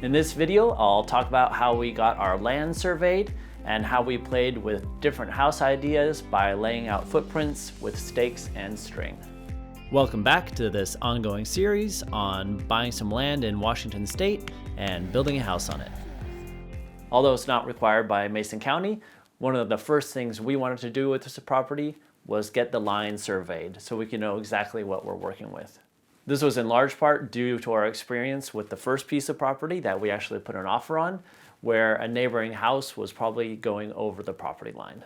In this video, I'll talk about how we got our land surveyed and how we played with different house ideas by laying out footprints with stakes and string. Welcome back to this ongoing series on buying some land in Washington State and building a house on it. Although it's not required by Mason County, one of the first things we wanted to do with this property was get the line surveyed so we can know exactly what we're working with. This was in large part due to our experience with the first piece of property that we actually put an offer on, where a neighboring house was probably going over the property line.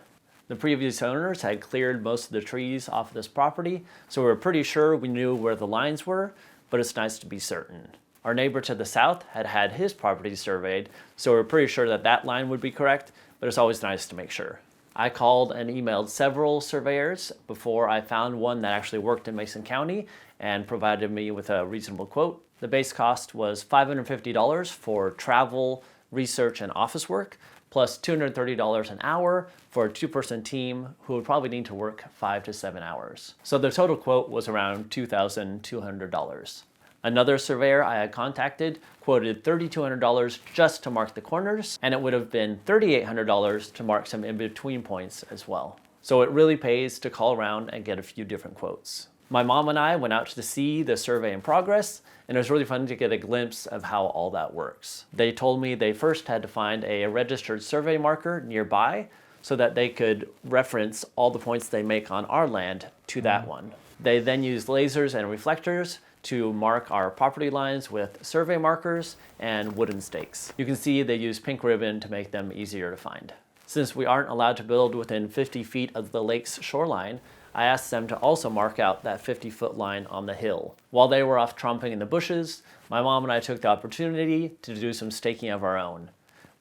The previous owners had cleared most of the trees off of this property, so we were pretty sure we knew where the lines were, but it's nice to be certain. Our neighbor to the south had had his property surveyed, so we were pretty sure that that line would be correct, but it's always nice to make sure. I called and emailed several surveyors before I found one that actually worked in Mason County and provided me with a reasonable quote. The base cost was $550 for travel, research, and office work, plus $230 an hour for a two-person team who would probably need to work 5 to 7 hours. So the total quote was around $2,200. Another surveyor I had contacted quoted $3,200 just to mark the corners, and it would have been $3,800 to mark some in-between points as well. So it really pays to call around and get a few different quotes. My mom and I went out to see the survey in progress, and it was really fun to get a glimpse of how all that works. They told me they first had to find a registered survey marker nearby so that they could reference all the points they make on our land to that one. They then used lasers and reflectors to mark our property lines with survey markers and wooden stakes. You can see they use pink ribbon to make them easier to find. Since we aren't allowed to build within 50 feet of the lake's shoreline, I asked them to also mark out that 50-foot line on the hill. While they were off tromping in the bushes, my mom and I took the opportunity to do some staking of our own.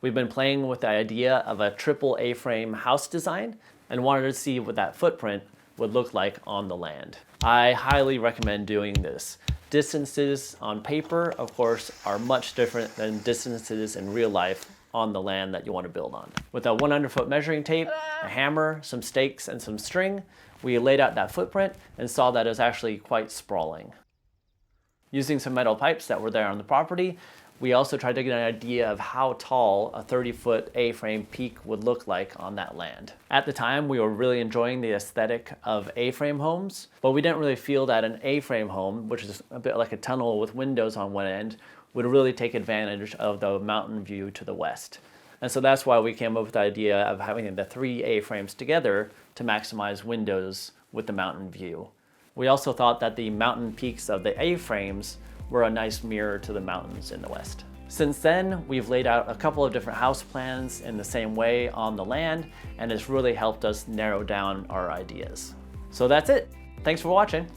We've been playing with the idea of a triple A-frame house design and wanted to see what that footprint would look like on the land. I highly recommend doing this. Distances on paper, of course, are much different than distances in real life on the land that you want to build on. With a 100-foot measuring tape, a hammer, some stakes, and some string, we laid out that footprint and saw that it was actually quite sprawling. Using some metal pipes that were there on the property, we also tried to get an idea of how tall a 30-foot A-frame peak would look like on that land. At the time, we were really enjoying the aesthetic of A-frame homes, but we didn't really feel that an A-frame home, which is a bit like a tunnel with windows on one end, would really take advantage of the mountain view to the west. And so that's why we came up with the idea of having the 3 A-frames together to maximize windows with the mountain view. We also thought that the mountain peaks of the A-frames were a nice mirror to the mountains in the west. Since then, we've laid out a couple of different house plans in the same way on the land, and it's really helped us narrow down our ideas. So that's it. Thanks for watching.